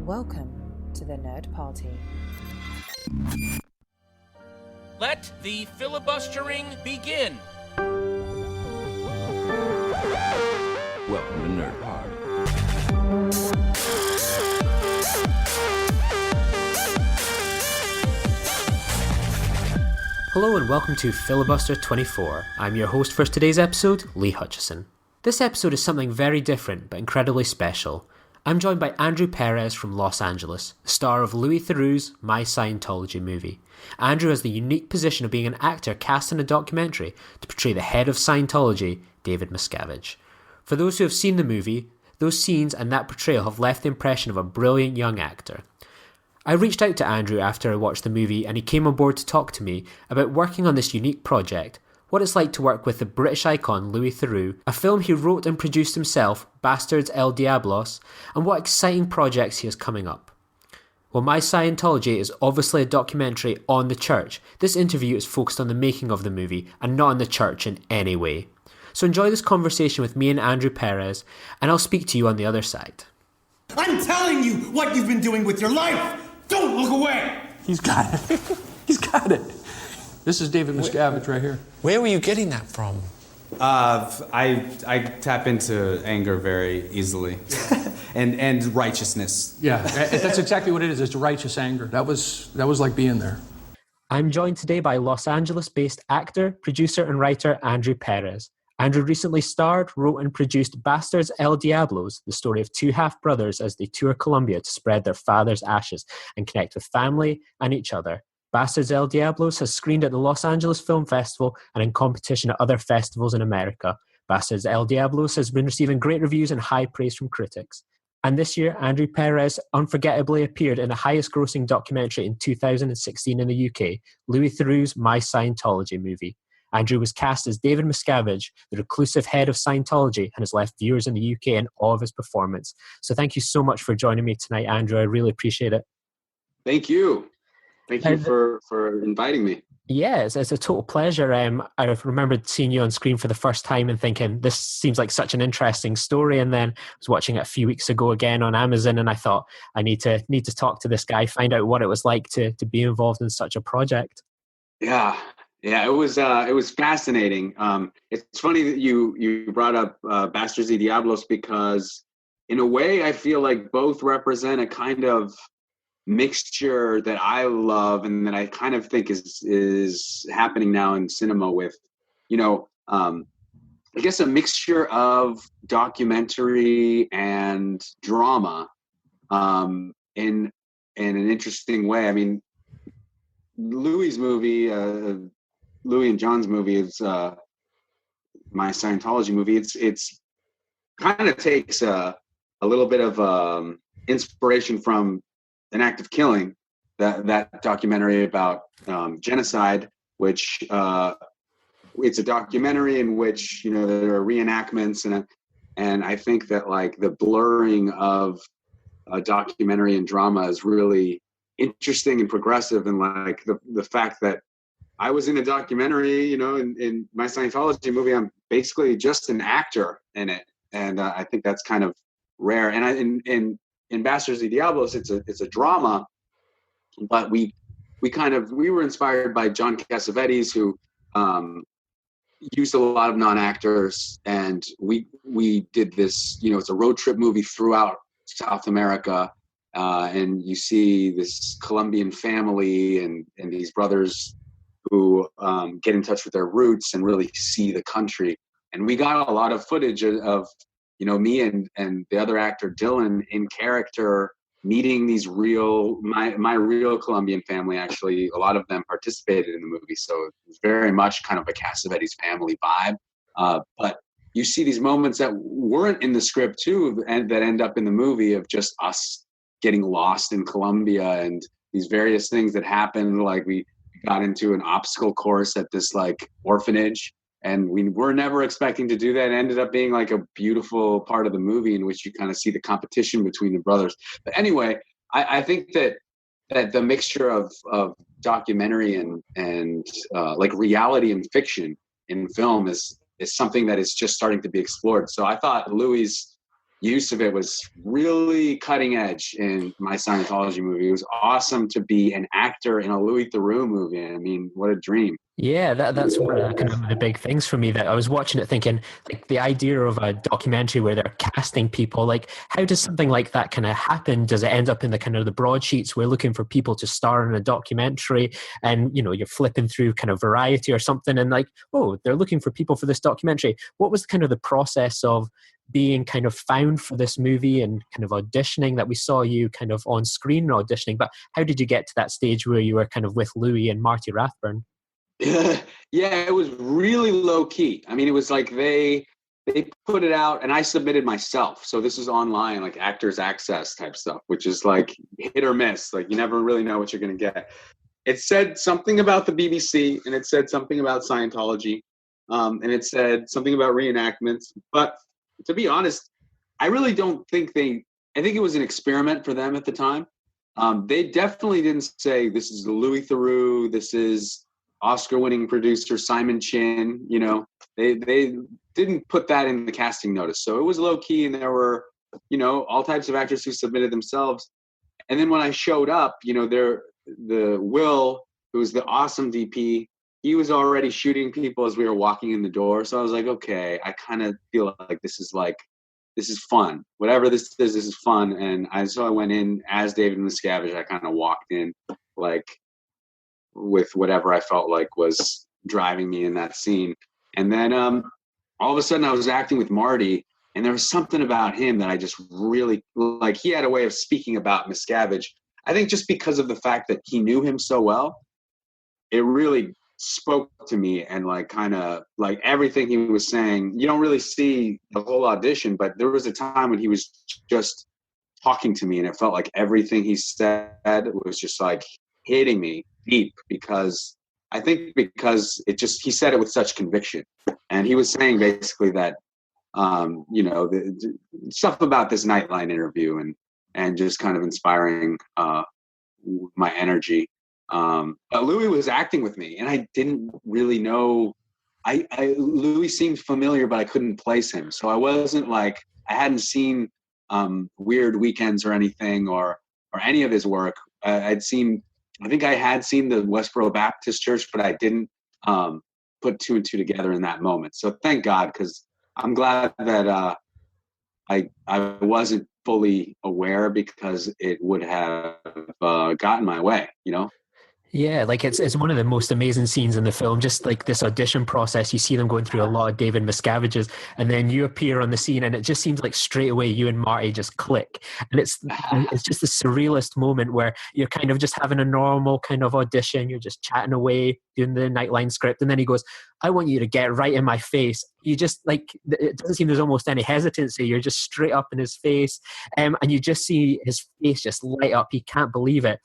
Welcome to the Nerd Party. Let the filibustering begin. Welcome to Nerd Party. Hello and welcome to Filibuster 24. I'm your host for today's episode, Lee Hutchison. This episode is something very different but incredibly special. I'm joined by Andrew Perez from Los Angeles, the star of Louis Theroux's My Scientology movie. Andrew has the unique position of being an actor cast in a documentary to portray the head of Scientology, David Miscavige. For those who have seen the movie, those scenes and that portrayal have left the impression of a brilliant young actor. I reached out to Andrew after I watched the movie and he came on board to talk to me about working on this unique project, what it's like to work with the British icon Louis Theroux, a film he wrote and produced himself, Bastards El Diablos, and what exciting projects he has coming up. While My Scientology is obviously a documentary on the church, this interview is focused on the making of the movie and not on the church in any way. So enjoy this conversation with me and Andrew Perez, and I'll speak to you on the other side. I'm telling you what you've been doing with your life! Don't look away! He's got it. He's got it. This is David Miscavige right here. Where were you getting that from? I tap into anger very easily, and righteousness. Yeah, that's exactly what it is. It's righteous anger. That was like being there. I'm joined today by Los Angeles-based actor, producer and writer Andrew Perez. Andrew recently starred, wrote and produced Bastards El Diablos, the story of two half-brothers as they tour Colombia to spread their father's ashes and connect with family and each other. Bastards El Diablos has screened at the Los Angeles Film Festival and in competition at other festivals in America. Bastards El Diablos has been receiving great reviews and high praise from critics. And this year, Andrew Perez unforgettably appeared in the highest-grossing documentary in 2016 in the UK, Louis Theroux's My Scientology movie. Andrew was cast as David Miscavige, the reclusive head of Scientology, and has left viewers in the UK in awe of his performance. So thank you so much for joining me tonight, Andrew. I really appreciate it. Thank you. Thank you for inviting me. Yeah, it's a total pleasure. I remember seeing you on screen for the first time and thinking, this seems like such an interesting story. And then I was watching it a few weeks ago again on Amazon, and I thought, I need to talk to this guy, find out what it was like to be involved in such a project. Yeah, it was fascinating. It's funny that you brought up Bastards y Diablos, because in a way I feel like both represent a kind of mixture that I love and that I kind of think is happening now in cinema with, I guess a mixture of documentary and drama in an interesting way. I mean, Louis' movie, Louis and John's movie is My Scientology movie. It's kind of takes a little bit of inspiration from An Act of Killing, that documentary about genocide, which it's a documentary in which there are reenactments, and I think that like the blurring of a documentary and drama is really interesting and progressive, and like the fact that I was in a documentary, in My Scientology movie, I'm basically just an actor in it, and I think that's kind of rare. And in Bastards y Diablos, it's a drama, but we were inspired by John Cassavetes, who used a lot of non-actors, and we did this. It's a road trip movie throughout South America, and you see this Colombian family and these brothers who get in touch with their roots and really see the country. And we got a lot of footage of me and the other actor Dylan in character meeting these my real Colombian family. Actually, a lot of them participated in the movie, so it was very much kind of a Cassavetes family vibe. But you see these moments that weren't in the script too, and that end up in the movie, of just us getting lost in Colombia and these various things that happened. Like we got into an obstacle course at this like orphanage, and we were never expecting to do that. It ended up being like a beautiful part of the movie in which you kind of see the competition between the brothers. But anyway, I think that the mixture of documentary and like reality and fiction in film is something that is just starting to be explored. So I thought Louis' use of it was really cutting edge in my Scientology movie. It was awesome to be an actor in a Louis Theroux movie. I mean, what a dream. Yeah, that's one of the kind of the big things for me, that I was watching it thinking, like, the idea of a documentary where they're casting people, like, how does something like that kind of happen? Does it end up in the kind of the broadsheets? We're looking for people to star in a documentary, and, you know, you're flipping through kind of Variety or something, and like, oh, they're looking for people for this documentary. What was kind of the process of being kind of found for this movie and kind of auditioning? That we saw you kind of on screen auditioning, but how did you get to that stage where you were kind of with Louis and Marty Rathbun? Yeah, it was really low key. I mean, it was like they put it out and I submitted myself. So this is online, like Actors Access type stuff, which is like hit or miss. Like you never really know what you're going to get. It said something about the BBC, and it said something about Scientology, and it said something about reenactments. But to be honest, I really don't think I think it was an experiment for them at the time. They definitely didn't say, this is Louis Theroux, this is Oscar-winning producer Simon Chinn. You know, they didn't put that in the casting notice. So it was low-key, and there were, you know, all types of actors who submitted themselves. And then when I showed up, you know, the Will, who was the awesome DP, he was already shooting people as we were walking in the door. So I was like, okay, I kind of feel like this is fun. Whatever this is fun. And so I went in as David Miscavige. I kind of walked in like with whatever I felt like was driving me in that scene. And then all of a sudden I was acting with Marty, and there was something about him that I just really, like, he had a way of speaking about Miscavige. I think just because of the fact that he knew him so well, it really spoke to me, and like kind of like everything he was saying, you don't really see the whole audition, but there was a time when he was just talking to me, and it felt like everything he said was just like hitting me deep, because I think because he said it with such conviction, and he was saying basically that you know, the stuff about this Nightline interview and just kind of inspiring my energy. But Louis was acting with me, and I didn't really know. Louis seemed familiar, but I couldn't place him. So I wasn't like, I hadn't seen Weird Weekends or anything, or any of his work. I think I had seen the Westboro Baptist Church, but I didn't put two and two together in that moment. So thank God, because I'm glad that I wasn't fully aware, because it would have gotten my way, you know? Yeah, like it's one of the most amazing scenes in the film. Just like this audition process, you see them going through a lot of David Miscaviges, and then you appear on the scene, and it just seems like straight away you and Marty just click, and it's just the surrealist moment where you're kind of just having a normal kind of audition. You're just chatting away, doing the Nightline script, and then he goes, "I want you to get right in my face." You just, like, it doesn't seem there's almost any hesitancy. You're just straight up in his face, and you just see his face just light up. He can't believe it.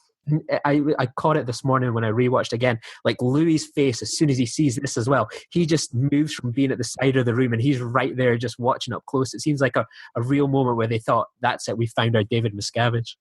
I caught it this morning when I rewatched again. Like, Louis' face, as soon as he sees this as well, he just moves from being at the side of the room, and he's right there just watching up close. It seems like a real moment where they thought, that's it, we found our David Miscavige.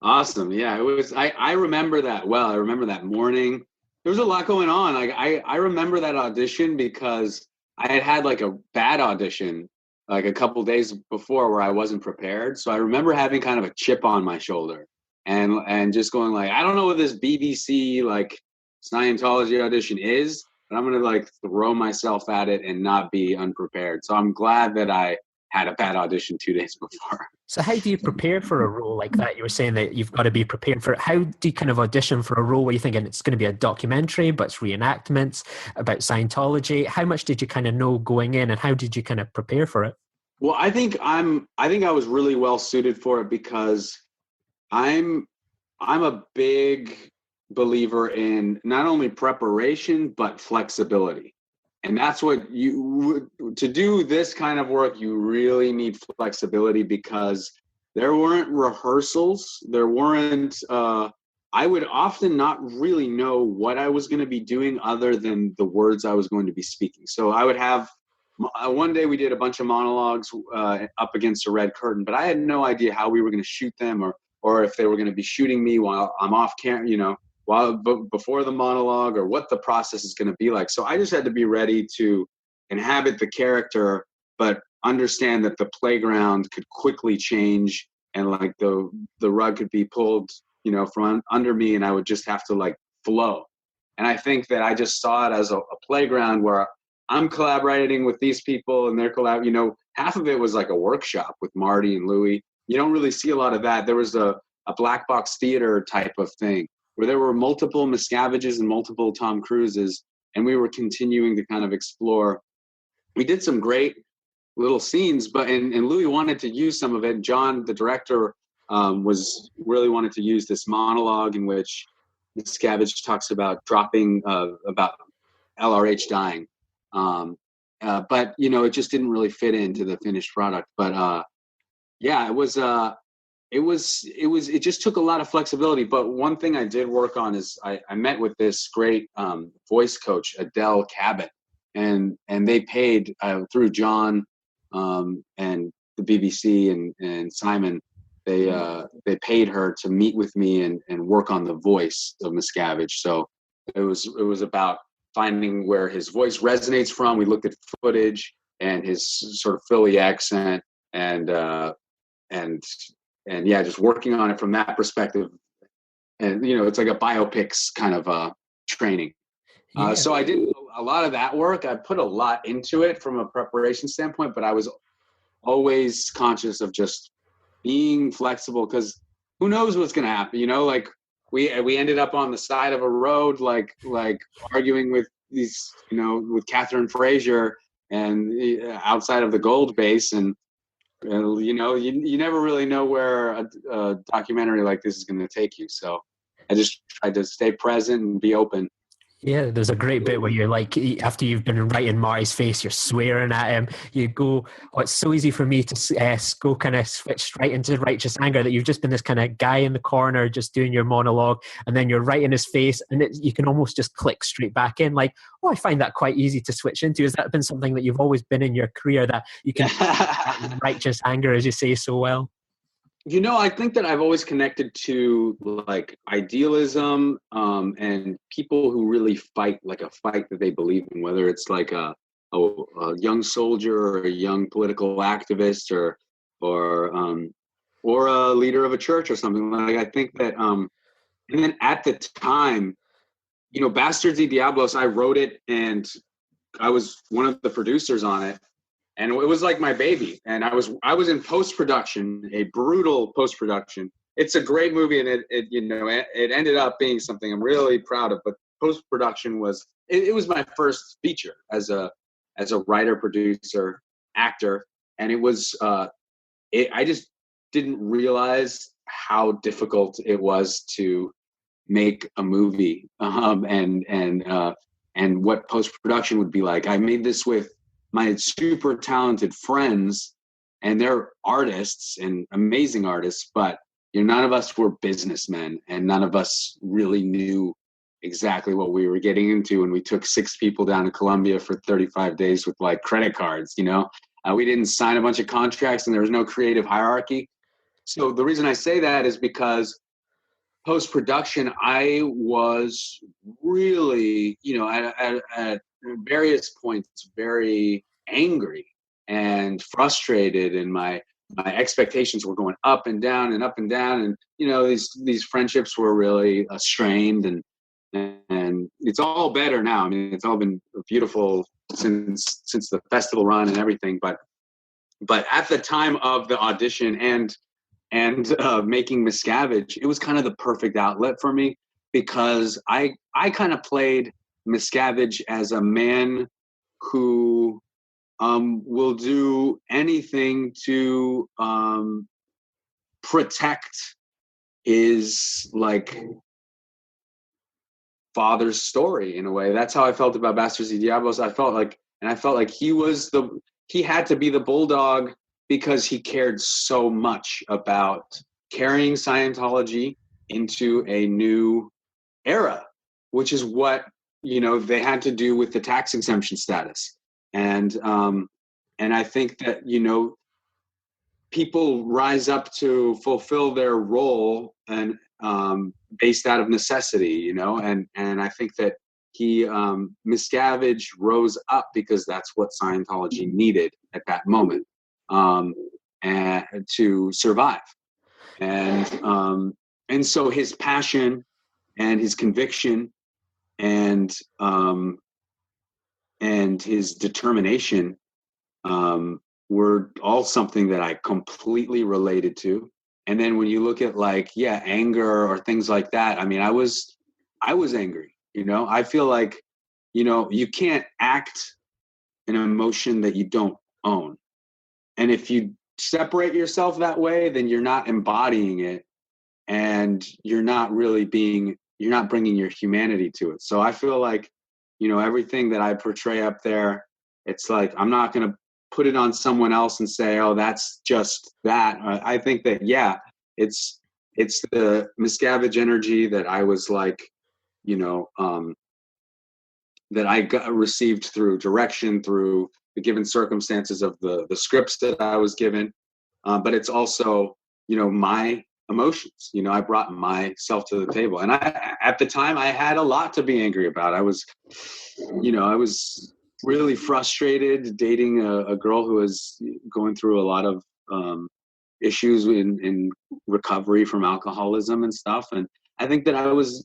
Awesome. Yeah, it was. I remember that well. I remember that morning. There was a lot going on. Like I remember that audition because I had like a bad audition like a couple days before where I wasn't prepared. So I remember having kind of a chip on my shoulder. And just going like, I don't know what this BBC like Scientology audition is, but I'm gonna like throw myself at it and not be unprepared. So I'm glad that I had a bad audition 2 days before. So how do you prepare for a role like that? You were saying that you've got to be prepared for it. How do you kind of audition for a role where you're thinking it's going to be a documentary, but it's reenactments about Scientology? How much did you kind of know going in, and how did you kind of prepare for it? Well, I think I was really well suited for it, because I'm a big believer in not only preparation but flexibility, and that's what to do this kind of work, you really need flexibility, because there weren't rehearsals, there weren't I would often not really know what I was going to be doing other than the words I was going to be speaking. So I would have one day we did a bunch of monologues up against a red curtain, but I had no idea how we were going to shoot them, or if they were going to be shooting me while I'm off camera, you know, before the monologue, or what the process is going to be like. So I just had to be ready to inhabit the character, but understand that the playground could quickly change, and like the rug could be pulled, from under me, and I would just have to like flow. And I think that I just saw it as a playground where I'm collaborating with these people, and they're half of it was like a workshop with Marty and Louie. You don't really see a lot of that. There was a black box theater type of thing where there were multiple Miscaviges and multiple Tom Cruises, and we were continuing to kind of explore. We did some great little scenes, but and Louis wanted to use some of it. John, the director, was really wanted to use this monologue in which Miscavige talks about dropping about LRH dying, but it just didn't really fit into the finished product. But it just took a lot of flexibility. But one thing I did work on is I met with this great voice coach, Adele Cabot, and they paid through John and the BBC and Simon. They paid her to meet with me and work on the voice of Miscavige. So it was about finding where his voice resonates from. We looked at footage and his sort of Philly accent and just working on it from that perspective. And it's like a biopics kind of training. So I did a lot of that work. I put a lot into it from a preparation standpoint, but I was always conscious of just being flexible, because who knows what's going to happen, like we ended up on the side of a road, like arguing with these, with Catherine Frazier and outside of the Gold Base. And, you never really know where a documentary like this is going to take you. So I just tried to stay present and be open. Yeah, there's a great bit where you're like, after you've been right in Marty's face, you're swearing at him. You go, it's so easy for me to go kind of switch right into righteous anger, that you've just been this kind of guy in the corner just doing your monologue, and then you're right in his face, and you can almost just click straight back in. Like, I find that quite easy to switch into. Has that been something that you've always been in your career, that you can righteous anger, as you say so well? I think that I've always connected to like idealism and people who really fight like a fight that they believe in, whether it's like a young soldier or a young political activist or a leader of a church or something. Like, I think that and then at the time, Bastards y Diablos, I wrote it and I was one of the producers on it. And it was like my baby. And I was in post-production, a brutal post-production. It's a great movie, and it ended up being something I'm really proud of. But post-production was my first feature as a writer, producer, actor, and it was I just didn't realize how difficult it was to make a movie, and what post-production would be like. I made this with my super talented friends, and they're artists and amazing artists, but none of us were businessmen, and none of us really knew exactly what we were getting into. And we took 6 people down to Colombia for 35 days with like credit cards. We didn't sign a bunch of contracts, and there was no creative hierarchy. So the reason I say that is because post-production, I was really, at various points very angry and frustrated, and my expectations were going up and down and up and down, and these friendships were really strained, and it's all better now. I mean, it's all been beautiful since the festival run and everything, but at the time of the audition and making Miscavige, it was kind of the perfect outlet for me, because I kind of played Miscavige as a man who will do anything to protect his like father's story in a way. That's how I felt about Bastards y Diablos. I felt like he had to be the bulldog, because he cared so much about carrying Scientology into a new era, which is what they had to do with the tax exemption status. And I think that people rise up to fulfill their role and based out of necessity, and I think that Miscavige rose up because that's what Scientology needed at that moment, and to survive. And so his passion and his conviction and his determination were all something that I completely related to. And then when you look at anger or things like that, I mean, I was angry, I feel like, you can't act an emotion that you don't own. And if you separate yourself that way, then you're not embodying it, and you're not bringing your humanity to it. So I feel like, everything that I portray up there, it's like, I'm not going to put it on someone else and say, oh, that's just that. I think that, it's the Miscavige energy that I was like, that I received through direction, through the given circumstances of the scripts that I was given. But it's also, my emotions. I brought myself to the table. And at the time, I had a lot to be angry about. I was really frustrated dating a girl who was going through a lot of issues in recovery from alcoholism and stuff. And I think that I was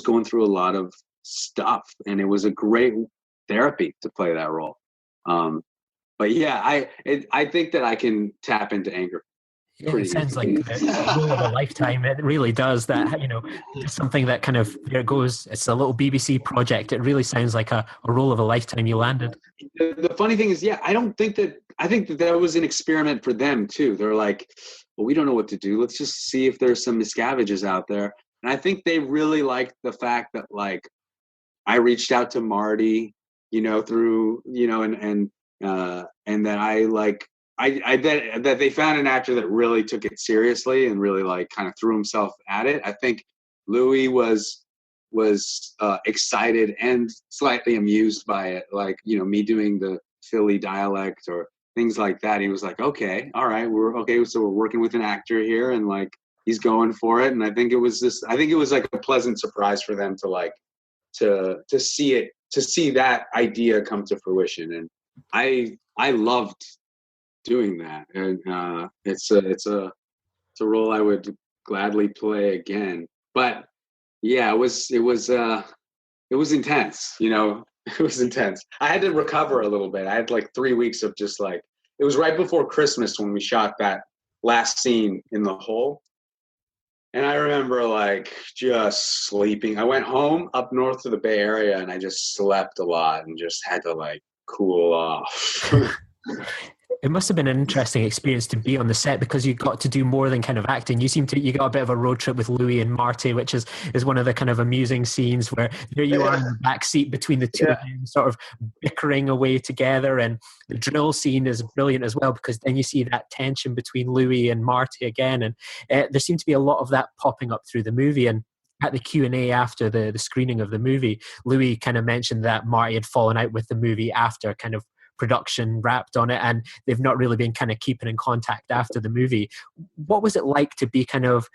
going through a lot of stuff, and it was a great therapy to play that role. But yeah, I think that I can tap into anger. Yeah, it sounds like the role of a lifetime. It really does that, something that kind of, there it goes. It's a little BBC project. It really sounds like a role of a lifetime you landed. The funny thing is, I think that was an experiment for them too. They're like, well, we don't know what to do. Let's just see if there's some Miscaviges out there. And I think they really liked the fact that I reached out to Marty, through, and that that they found an actor that really took it seriously and really kind of threw himself at it. I think Louis was excited and slightly amused by it, me doing the Philly dialect or things like that. He was like, okay, all right, so we're working with an actor here, and he's going for it. And I think it was like a pleasant surprise for them to see that idea come to fruition. And I loved doing that, and it's a role I would gladly play again. But yeah, it was intense. It was intense. I had to recover a little bit. I had 3 weeks of just it was right before Christmas when we shot that last scene in the hole. And I remember just sleeping. I went home up north to the Bay Area, and I just slept a lot and just had to cool off. It must have been an interesting experience to be on the set, because you got to do more than kind of acting. You got a bit of a road trip with Louis and Marty, which is one of the kind of amusing scenes where there you are in the back seat between the two of them, sort of bickering away together. And the drill scene is brilliant as well, because then you see that tension between Louis and Marty again. And there seemed to be a lot of that popping up through the movie. And at the Q&A after the screening of the movie, Louis kind of mentioned that Marty had fallen out with the movie after kind of production wrapped on it, and they've not really been kind of keeping in contact after the movie. What was it like to be kind of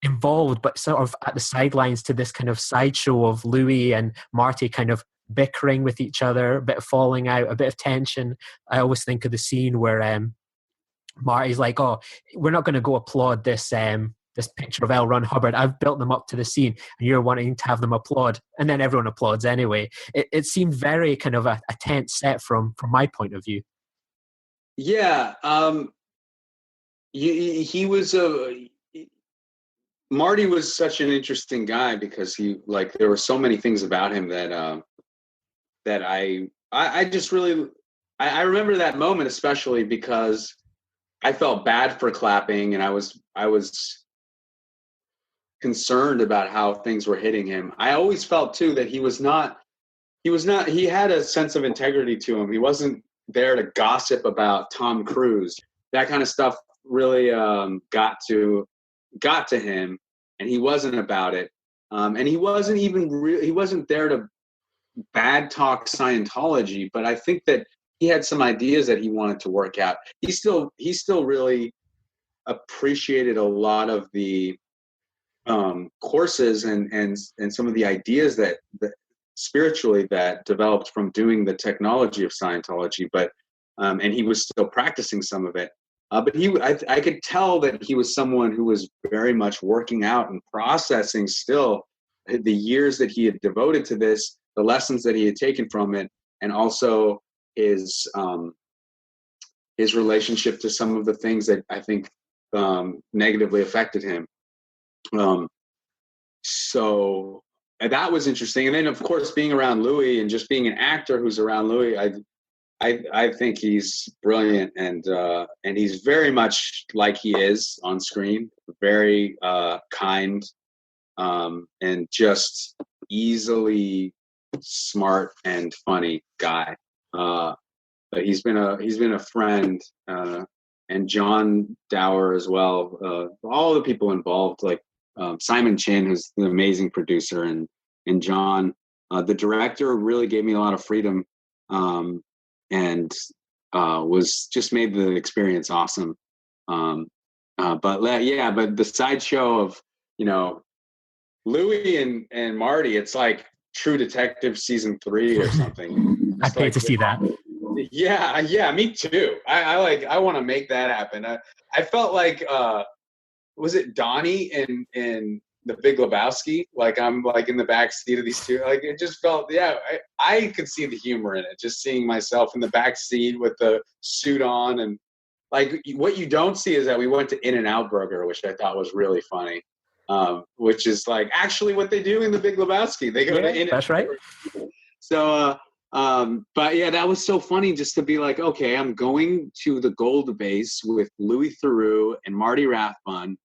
involved but sort of at the sidelines to this kind of sideshow of Louis and Marty kind of bickering with each other, a bit of falling out, a bit of tension? I always think of the scene where Marty's like, oh, we're not going to go applaud this picture of L. Ron Hubbard. I've built them up to the scene, and you're wanting to have them applaud. And then everyone applauds anyway. It seemed very kind of a tense set from my point of view. Yeah. He was Marty was such an interesting guy, because there were so many things about him that I just really, I remember that moment, especially because I felt bad for clapping, and I was concerned about how things were hitting him. I always felt too that he had a sense of integrity to him. He wasn't there to gossip about Tom Cruise. That kind of stuff really got to him, and he wasn't about it. And he wasn't he wasn't there to bad talk Scientology, but I think that he had some ideas that he wanted to work out. He still really appreciated a lot of the courses and some of the ideas that spiritually that developed from doing the technology of Scientology, but and he was still practicing some of it. But I could tell that he was someone who was very much working out and processing still the years that he had devoted to this, the lessons that he had taken from it, and also his relationship to some of the things that I think negatively affected him. So that was interesting. And then, of course, being around Louis and just being an actor who's around Louis, I think he's brilliant, and he's very much like he is on screen, very kind, and just easily smart and funny guy. But he's been a friend, and John Dower as well. All the people involved, like Simon Chinn, who's an amazing producer, and John, the director, really gave me a lot of freedom. And was just made the experience awesome. But the sideshow of, Louis and Marty, it's like True Detective season 3 or something. I'd pay to see that. Yeah, me too. I want to make that happen. I felt like, was it Donnie in The Big Lebowski? Like I'm like in the back seat of these two. Like it just felt, I could see the humor in it. Just seeing myself in the back seat with the suit on, and like what you don't see is that we went to In-N-Out Burger, which I thought was really funny. Which is like actually what they do in The Big Lebowski. They go to In-N-Out. That's right. So, but yeah, that was so funny just to be like, okay, I'm going to the Gold Base with Louis Theroux and Marty Rathbun.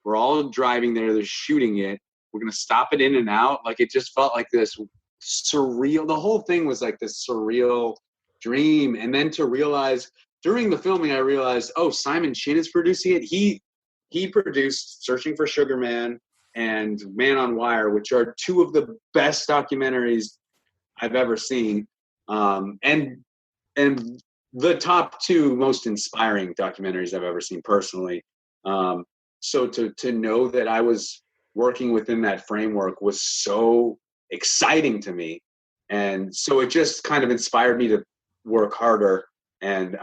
We're all driving there. They're shooting it. We're going to stop at In-N-Out. Like, it just felt like this surreal. The whole thing was like this surreal dream. And then to realize during the filming, I realized, oh, Simon Chinn is producing it. He produced Searching for Sugarman and Man on Wire, which are two of the best documentaries I've ever seen. And the top two most inspiring documentaries I've ever seen personally. So to know that I was working within that framework was so exciting to me. And so it just kind of inspired me to work harder. And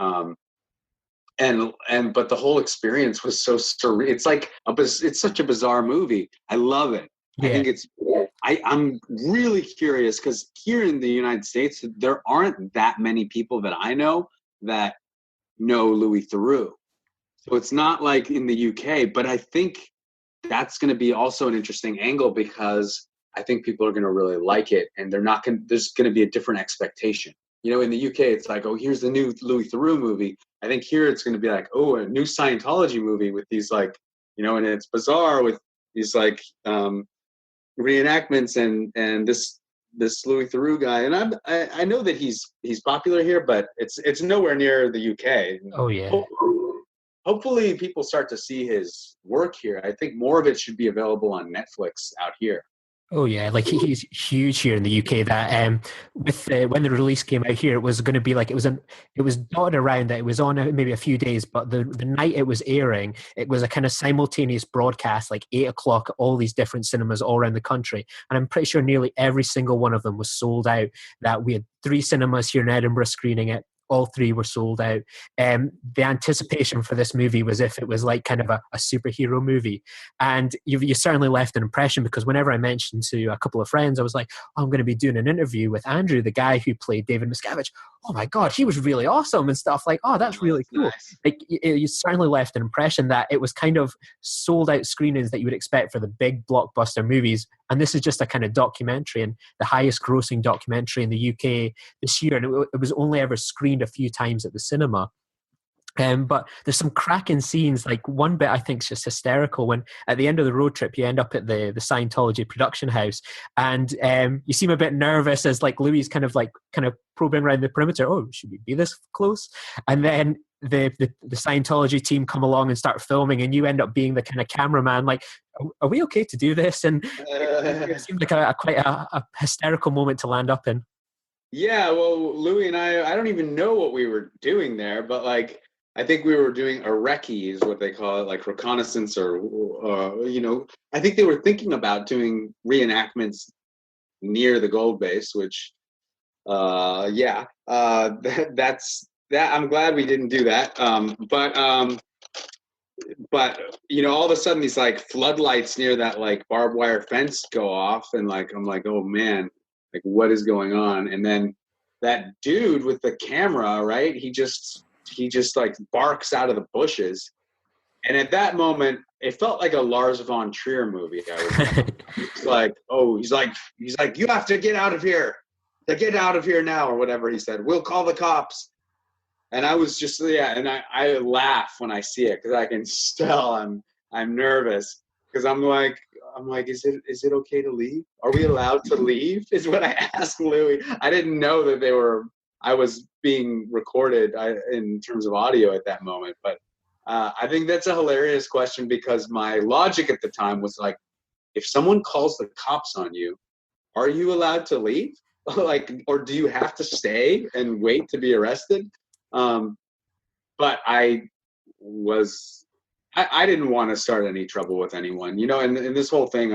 but the whole experience was so surreal. It's like it's such a bizarre movie. I love it. Yeah. I think I'm really curious because here in the United States, there aren't that many people that I know that know Louis Theroux. So it's not like in the UK, but I think that's going to be also an interesting angle because I think people are going to really like it, and there's going to be a different expectation. In the UK, it's like, oh, here's the new Louis Theroux movie. I think here it's going to be like, oh, a new Scientology movie with these like, and it's bizarre with these like reenactments and this Louis Theroux guy. And I know that he's popular here, but it's nowhere near the UK. Oh yeah. Hopefully people start to see his work here. I think more of it should be available on Netflix out here. Oh yeah, like he's huge here in the UK. That when the release came out here, it was going to be like it was dotted around that it was on maybe a few days, but the night it was airing, it was a kind of simultaneous broadcast, like 8 o'clock at all these different cinemas all around the country, and I'm pretty sure nearly every single one of them was sold out. That we had 3 cinemas here in Edinburgh screening it. All 3 were sold out. The anticipation for this movie was if it was like kind of a superhero movie. And you certainly left an impression because whenever I mentioned to a couple of friends, I was like, oh, I'm going to be doing an interview with Andrew, the guy who played David Miscavige. Oh my God, he was really awesome and stuff. Like, oh, that's really cool. Nice. Like, you certainly left an impression that it was kind of sold out screenings that you would expect for the big blockbuster movies. And this is just a kind of documentary, and the highest grossing documentary in the UK this year. And it was only ever screened a few times at the cinema. But there's some cracking scenes. Like one bit I think is just hysterical when at the end of the road trip you end up at the Scientology production house, and you seem a bit nervous as like Louis kind of probing around the perimeter. Oh, should we be this close? And then the Scientology team come along and start filming, and you end up being the kind of cameraman. Like, are we okay to do this? And it seemed like quite a hysterical moment to land up in. Yeah, well, Louis and I don't even know what we were doing there, but like, I think we were doing a recce is what they call it, like reconnaissance or I think they were thinking about doing reenactments near the gold base, which that's that. I'm glad we didn't do that. But all of a sudden these like floodlights near that like barbed wire fence go off, and like I'm like, oh man, like what is going on? And then that dude with the camera, right? He just like barks out of the bushes. And at that moment, it felt like a Lars von Trier movie. He's like, you have to get out of here. Get out of here now, or whatever he said. We'll call the cops. And I was just, and I laugh when I see it, because I can tell I'm nervous, because I'm like, is it okay to leave? Are we allowed to leave? Is what I asked Louis. I didn't know that I was being recorded in terms of audio at that moment. But I think that's a hilarious question, because my logic at the time was like, if someone calls the cops on you, are you allowed to leave? Like, or do you have to stay and wait to be arrested? But I didn't want to start any trouble with anyone, and this whole thing,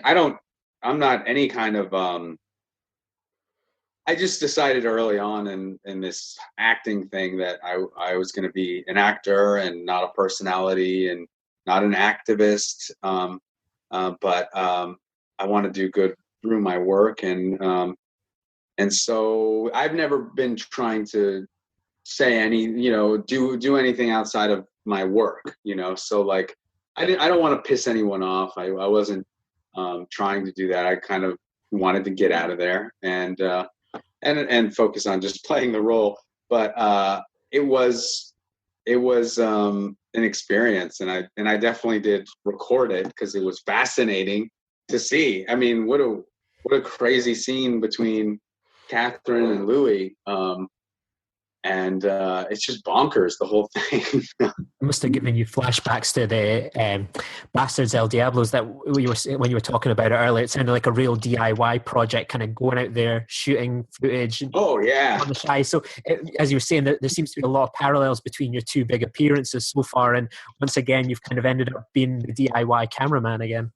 I'm not any kind of, I just decided early on in this acting thing that I was going to be an actor and not a personality and not an activist. But I want to do good through my work. And so I've never been trying to say do anything outside of my work, so like I don't want to piss anyone off. I wasn't trying to do that. I kind of wanted to get out of there and focus on just playing the role. But it was an experience, and I definitely did record it, because it was fascinating to see. I mean, what a crazy scene between Catherine and Louis. And it's just bonkers, the whole thing. It must have given you flashbacks to the Bastards El Diablos that when you were talking about it earlier. It sounded like a real DIY project, kind of going out there, shooting footage. Oh, yeah. On the shy. So, as you were saying, there seems to be a lot of parallels between your two big appearances so far. And once again, you've kind of ended up being the DIY cameraman again.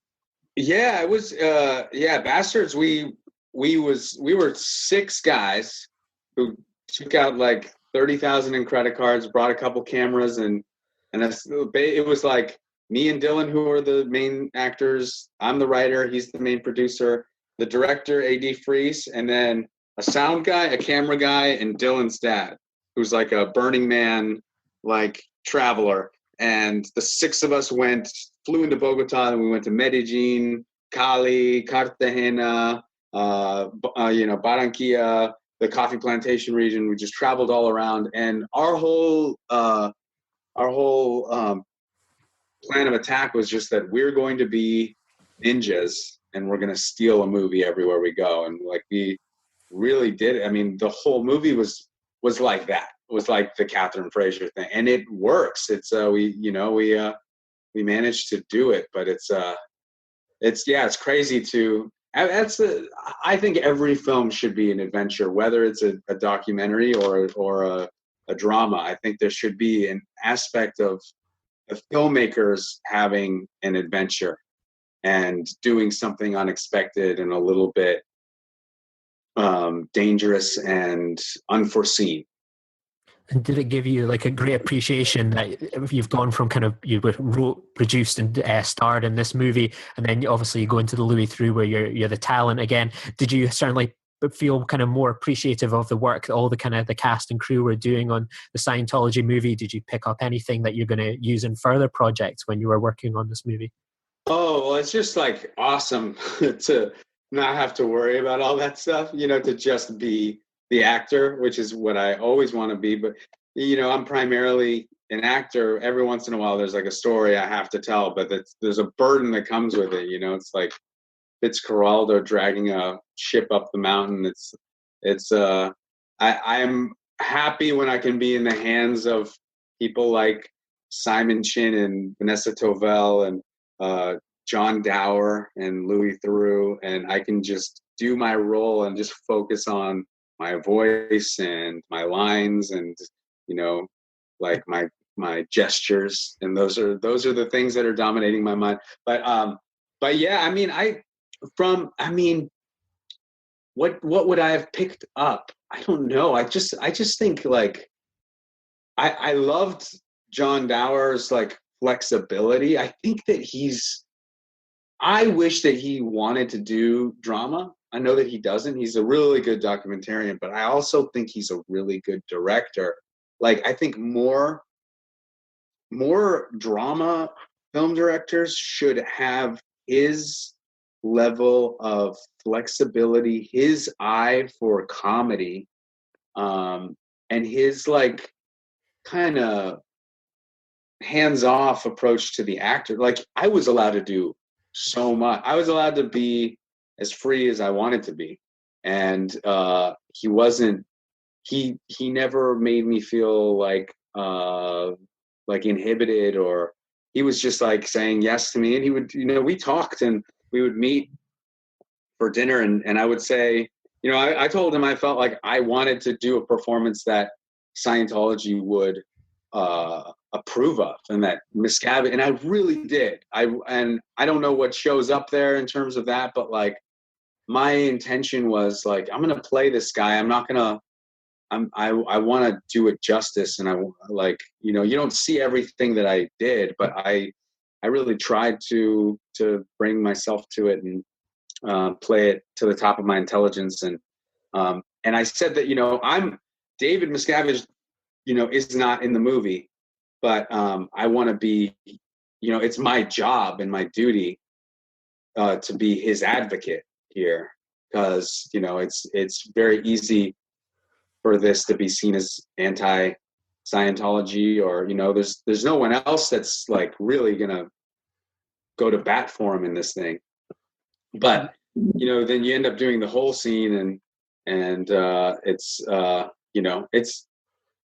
Yeah, it was, Bastards, we were 6 guys who took out like 30,000 in credit cards, brought a couple cameras, and it was like me and Dylan, who are the main actors. I'm the writer, he's the main producer, the director, AD Freeze, and then a sound guy, a camera guy, and Dylan's dad, who's like a Burning Man like traveler. And the 6 of us flew into Bogota, and we went to Medellin, Cali, Cartagena, Barranquilla, the coffee plantation region. We just traveled all around, and our whole plan of attack was just that we're going to be ninjas, and we're going to steal a movie everywhere we go. And like, we really did it. I mean, the whole movie was like that. It was like the Catherine Frazier thing, and it works. It's we managed to do it, but it's crazy to. I think every film should be an adventure, whether it's a documentary or a drama. I think there should be an aspect of the filmmakers having an adventure and doing something unexpected and a little bit dangerous and unforeseen. And did it give you like a great appreciation that you've gone from kind of, you wrote, produced, and starred in this movie, and then obviously you go into the Louis Theroux where you're the talent again? Did you certainly feel kind of more appreciative of the work that all the kind of the cast and crew were doing on the Scientology movie? Did you pick up anything that you're going to use in further projects when you were working on this movie? Oh, well, it's just like awesome to not have to worry about all that stuff, to just be the actor, which is what I always want to be. But, I'm primarily an actor. Every once in a while, there's like a story I have to tell, but there's a burden that comes with it. It's like Fitzcarraldo dragging a ship up the mountain. I'm happy when I can be in the hands of people like Simon Chinn and Vanessa Tovell and John Dower and Louis Theroux, and I can just do my role and just focus on my voice and my lines and like my gestures, and those are the things that are dominating my mind. But yeah, I mean what would I have picked up? I don't know. I just think like I loved John Dower's like flexibility. I think that I wish that he wanted to do drama. I know that he doesn't. He's a really good documentarian, but I also think he's a really good director. Like, I think more drama film directors should have his level of flexibility, his eye for comedy, and his like kind of hands-off approach to the actor. Like, I was allowed to do so much. I was allowed to be as free as I wanted to be, and he wasn't. He never made me feel like inhibited, or he was just like saying yes to me. And he would, we talked, and we would meet for dinner, and I would say, I told him I felt like I wanted to do a performance that Scientology would approve of, and that Miscavige, and I really did. I don't know what shows up there in terms of that, but like my intention was like, I'm gonna play this guy. I'm not gonna. I want to do it justice, and I like, you don't see everything that I did, but I really tried to bring myself to it and play it to the top of my intelligence, and I said that I'm David Miscavige, is not in the movie, but I want to be, it's my job and my duty to be his advocate here, because it's very easy for this to be seen as anti-Scientology, or there's no one else that's like really gonna go to bat for him in this thing. But then you end up doing the whole scene, and it's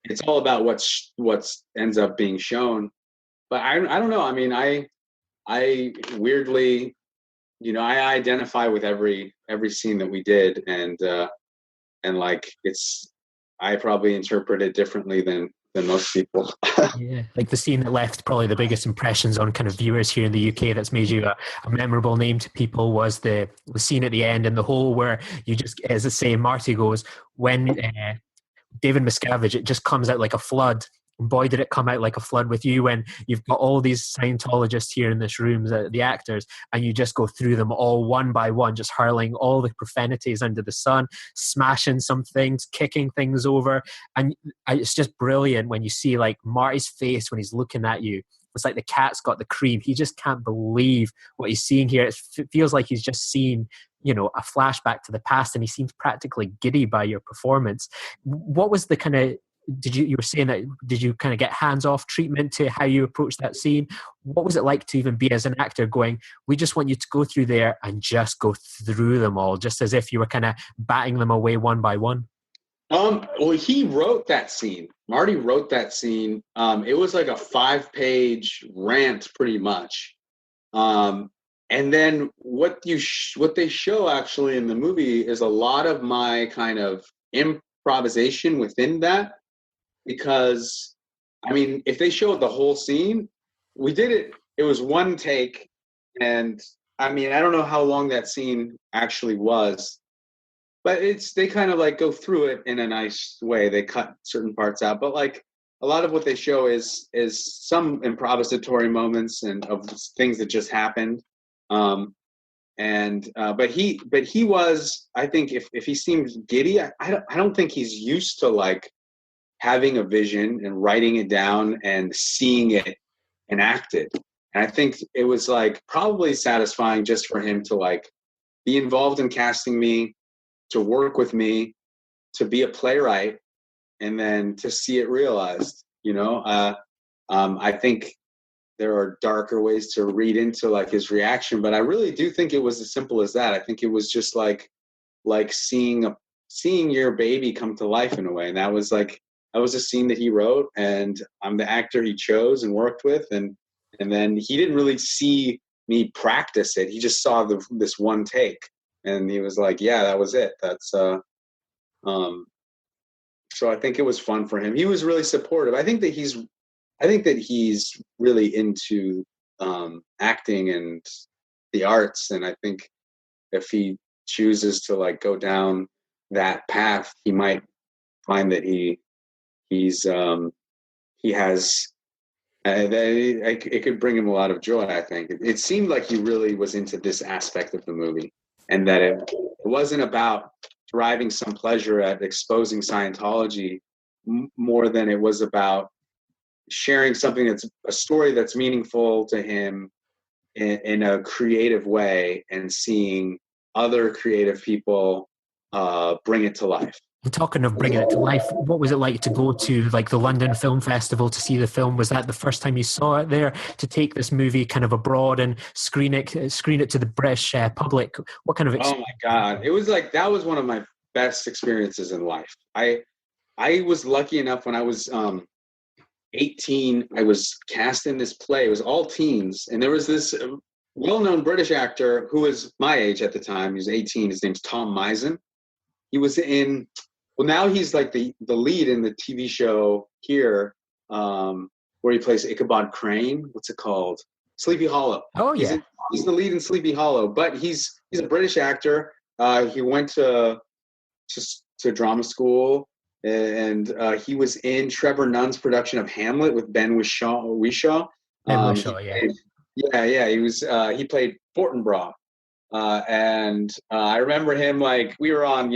it's all about what's ends up being shown. But I don't know. I mean, I weirdly, I identify with every scene that we did, and like I probably interpret it differently than most people. Yeah, like the scene that left probably the biggest impressions on kind of viewers here in the UK, that's made you a memorable name to people, was the scene at the end, and the whole where you just, as I say, Marty goes, when David Miscavige, it just comes out like a flood. Boy, did it come out like a flood with you, when you've got all these Scientologists here in this room, the actors, and you just go through them all one by one, just hurling all the profanities under the sun, smashing some things, kicking things over. And it's just brilliant when you see like Marty's face when he's looking at you. It's like the cat's got the cream. He just can't believe what he's seeing here. It feels like he's just seen a flashback to the past, and he seems practically giddy by your performance. What was the kind of, you were saying that, did you kind of get hands-off treatment to how you approached that scene? What was it like to even be as an actor going, we just want you to go through there and just go through them all, just as if you were kind of batting them away one by one? Well, he wrote that scene. Marty wrote that scene. It was like a 5-page rant, pretty much. And then what they show actually in the movie is a lot of my kind of improvisation within that. Because, I mean, if they showed the whole scene, we did it. It was one take, and I mean, I don't know how long that scene actually was, but they kind of like go through it in a nice way. They cut certain parts out, but like a lot of what they show is some improvisatory moments and of things that just happened. But he was, I think, if he seems giddy, I don't think he's used to like having a vision and writing it down and seeing it enacted. And I think it was like probably satisfying just for him to like be involved in casting me, to work with me, to be a playwright, and then to see it realized. I think there are darker ways to read into like his reaction, but I really do think it was as simple as that. I think it was just like seeing your baby come to life in a way. And that was a scene that he wrote, and I'm the actor he chose and worked with. And then he didn't really see me practice it. He just saw this one take, and he was like, yeah, that was it. That's, so I think it was fun for him. He was really supportive. I think that he's really into, acting and the arts. And I think if he chooses to like go down that path, he might find that he has it could bring him a lot of joy. I think it seemed like he really was into this aspect of the movie, and that it wasn't about deriving some pleasure at exposing Scientology more than it was about sharing something that's a story that's meaningful to him in a creative way, and seeing other creative people bring it to life. Talking of bringing it to life, what was it like to go to like the London Film Festival to see the film? Was that the first time you saw it there? To take this movie kind of abroad and screen it to the British public? What kind of Oh my God! It was like that was one of my best experiences in life. I was lucky enough when I was 18. I was cast in this play. It was all teens, and there was this well-known British actor who was my age at the time. He was 18. His name's Tom Mison. He was in. Well, now he's like the lead in the TV show here, where he plays Ichabod Crane. What's it called? Sleepy Hollow. Oh yeah. He's the lead in Sleepy Hollow, but he's a British actor. He went to drama school, and he was in Trevor Nunn's production of Hamlet with Ben Whishaw. Yeah. He was. He played Fortinbras, and I remember him like we were on,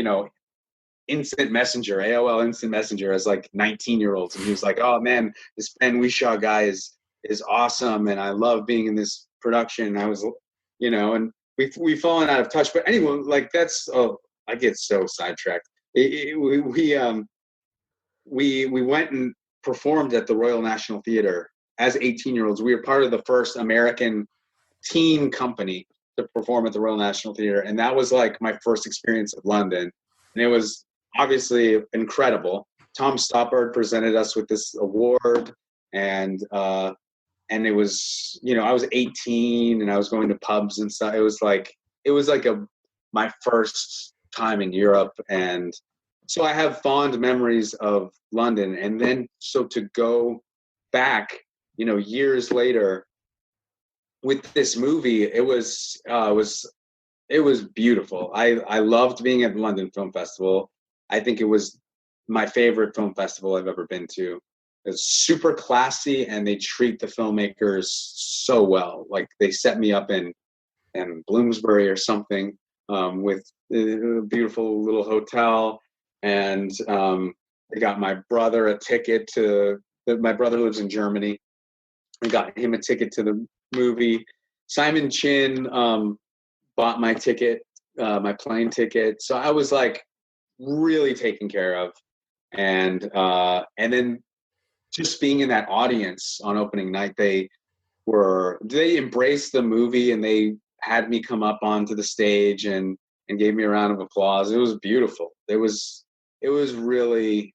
Instant Messenger, AOL Instant Messenger as like 19-year-olds, and he was like, "Oh man, this Ben Whishaw guy is awesome, and I love being in this production." I was, and we've fallen out of touch. But anyway, like that's I get so sidetracked. We went and performed at the Royal National Theatre as 18-year-olds. We were part of the first American teen company to perform at the Royal National Theatre, and that was like my first experience of London, and it was obviously incredible. Tom Stoppard presented us with this award, and it was, I was 18 and I was going to pubs and stuff. It was like my first time in Europe, and so I have fond memories of London. And then so to go back, years later with this movie, it was beautiful. I loved being at the London Film Festival. I think it was my favorite film festival I've ever been to. It's super classy, and they treat the filmmakers so well. Like they set me up in Bloomsbury or something, with a beautiful little hotel, and they got my brother a ticket my brother lives in Germany. I got him a ticket to the movie. Simon Chinn bought my ticket, my plane ticket. So I was like really taken care of. And then just being in that audience on opening night, they embraced the movie, and they had me come up onto the stage and gave me a round of applause. It was beautiful. It was really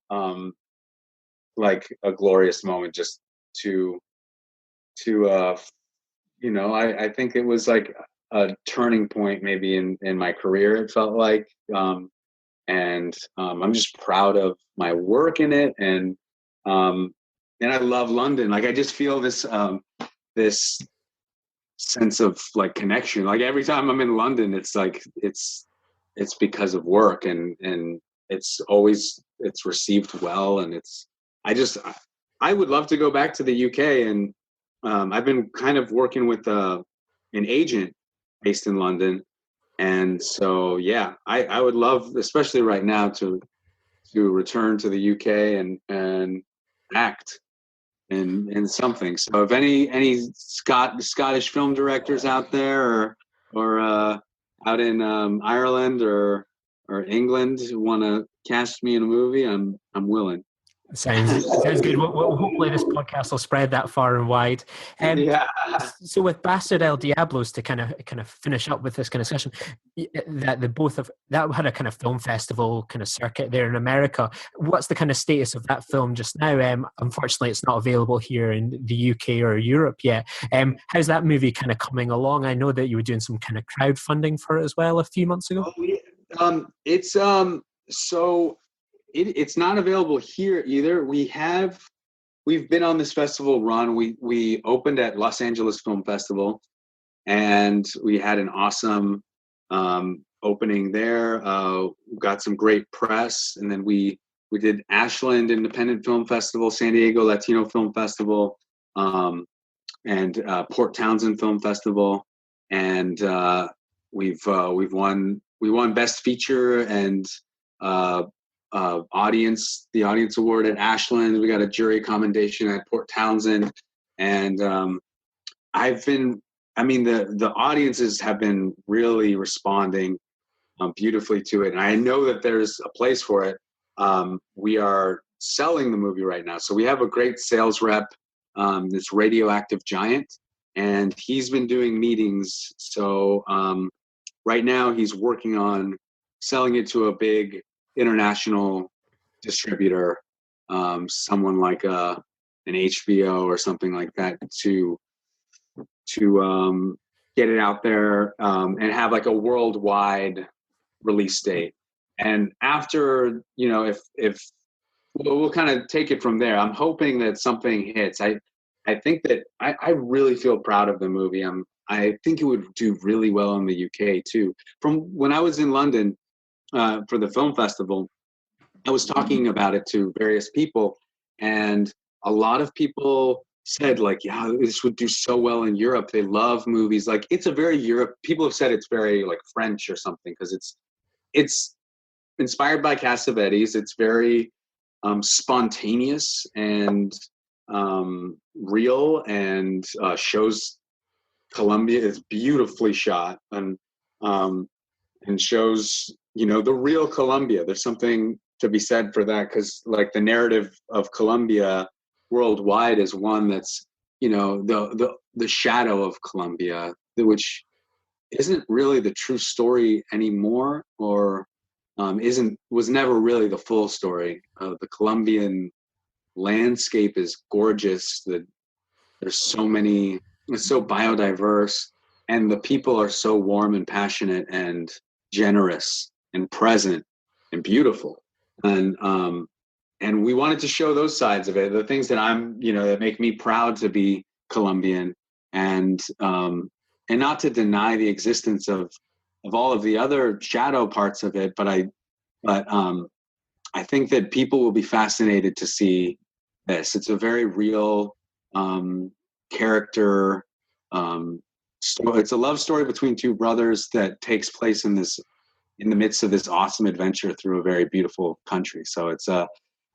like a glorious moment just to I think it was like a turning point maybe in my career, it felt like. And I'm just proud of my work in it, and I love London. Like I just feel this this sense of like connection. Like every time I'm in London, it's like it's because of work, and it's received well, and I would love to go back to the UK, and I've been kind of working with an agent based in London. And so, yeah, I would love, especially right now, to return to the UK and act in something. So, if any Scottish film directors out there, or out in Ireland or England want to cast me in a movie, I'm willing. Sounds good. Well, hopefully this podcast will spread that far and wide. Yeah. So with Bastard El Diablos, to kind of finish up with this kind of session, that had a kind of film festival kind of circuit there in America. What's the kind of status of that film just now? Unfortunately, it's not available here in the UK or Europe yet. How's that movie kind of coming along? I know that you were doing some kind of crowdfunding for it as well a few months ago. It's not available here either. We've been on this festival run. We opened at Los Angeles Film Festival, and we had an awesome opening there. Got some great press, and then we did Ashland Independent Film Festival, San Diego Latino Film Festival, and Port Townsend Film Festival, and we won Best Feature and the Audience Award at Ashland. We got a jury commendation at Port Townsend, and the audiences have been really responding beautifully to it, and I know that there's a place for it. We are selling the movie right now, so we have a great sales rep, this Radioactive Giant, and he's been doing meetings. So right now he's working on selling it to a big international distributor, someone like an HBO or something like that, to get it out there and have like a worldwide release date. And after, if we'll kind of take it from there. I'm hoping that something hits. I think that I really feel proud of the movie. I think it would do really well in the UK too. From when I was in London for the film festival, I was talking about it to various people, and a lot of people said like, yeah, this would do so well in Europe. They love movies. Like, it's a very people have said it's very like French or something, because it's inspired by Cassavetes. It's very spontaneous and real, and shows Colombia. Is beautifully shot, and shows the real Colombia. There's something to be said for that, because like the narrative of Colombia worldwide is one that's the shadow of Colombia, which isn't really the true story anymore, or was never really the full story. The Colombian landscape is gorgeous. There's so many. It's so biodiverse, and the people are so warm and passionate and generous and present and beautiful. And we wanted to show those sides of it, the things that that make me proud to be Colombian, and not to deny the existence of all of the other shadow parts of it. But I think that people will be fascinated to see this. It's a very real character. It's a love story between two brothers that takes place in the midst of this awesome adventure through a very beautiful country. So it's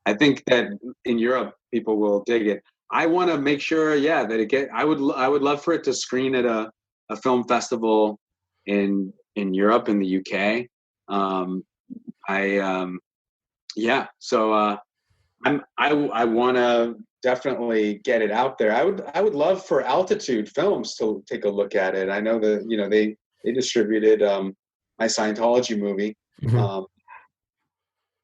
I think that in Europe people will dig it. I want to make sure, that I would love for it to screen at a film festival in Europe, in the UK. So I want to definitely get it out there. I would love for Altitude Films to take a look at it. I know that they distributed my Scientology movie. Mm-hmm.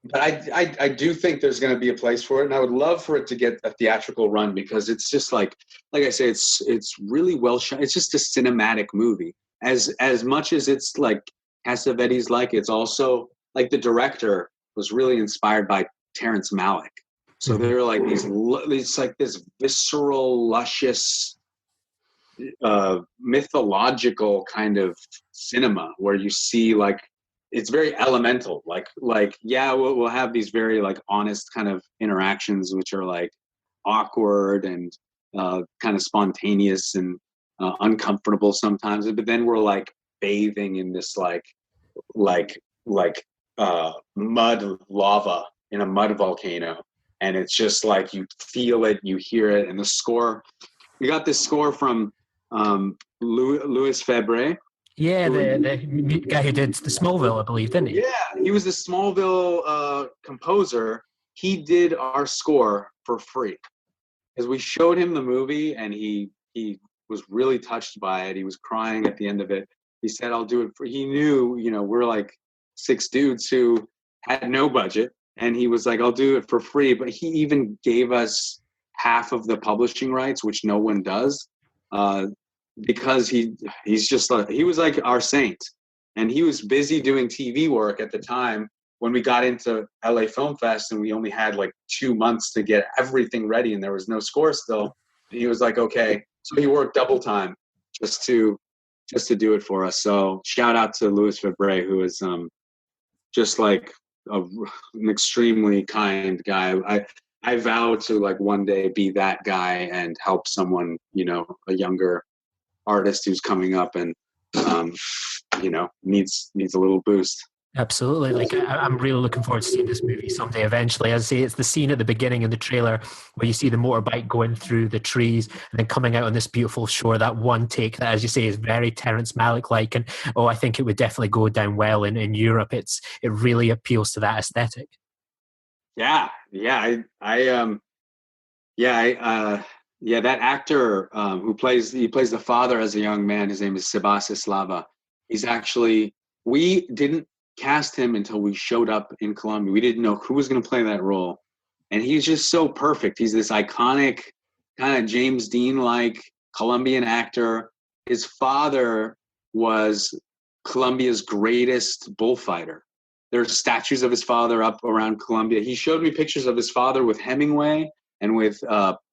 But I do think there's going to be a place for it, and I would love for it to get a theatrical run, because it's just like I say, it's really well shot. It's just a cinematic movie. As much as it's like Cassavetes, like, it's also like the director was really inspired by Terrence Malick. So Mm-hmm. they're like these like this visceral, luscious, mythological kind of cinema where you see like, it's very elemental. We'll have these very like honest kind of interactions, which are like awkward and kind of spontaneous and uncomfortable sometimes. But then we're like bathing in this like mud lava in a mud volcano, and it's just like you feel it, you hear it, and the score. We got this score from Louis Febre. Yeah, the guy who did the Smallville, I believe, didn't he? Yeah, he was the Smallville composer. He did our score for free, because we showed him the movie, and he was really touched by it. He was crying at the end of it. He said, "I'll do it for." He knew, we're like 6 dudes who had no budget, and he was like, "I'll do it for free." But he even gave us half of the publishing rights, which no one does. Because he's just like, he was like our saint, and he was busy doing TV work at the time when we got into LA Film Fest, and we only had like 2 months to get everything ready, and there was no score still. And he was like, okay, so he worked double time just to do it for us. So shout out to Louis Fabre, who is just like an extremely kind guy. I vow to like one day be that guy and help someone, you know, a younger artist who's coming up and you know, needs a little boost. Absolutely. Like, I'm really looking forward to seeing this movie someday eventually. As I say, it's the scene at the beginning in the trailer where you see the motorbike going through the trees and then coming out on this beautiful shore. That one take that, as you say, is very Terrence Malick-like. And, I think it would definitely go down well in Europe. It really appeals to that aesthetic. Yeah. That actor who plays the father as a young man, his name is Sebastian Slava. He's actually, we didn't cast him until we showed up in Colombia. We didn't know who was going to play that role. And he's just so perfect. He's this iconic kind of James Dean-like Colombian actor. His father was Colombia's greatest bullfighter. There's statues of his father up around Colombia. He showed me pictures of his father with Hemingway and with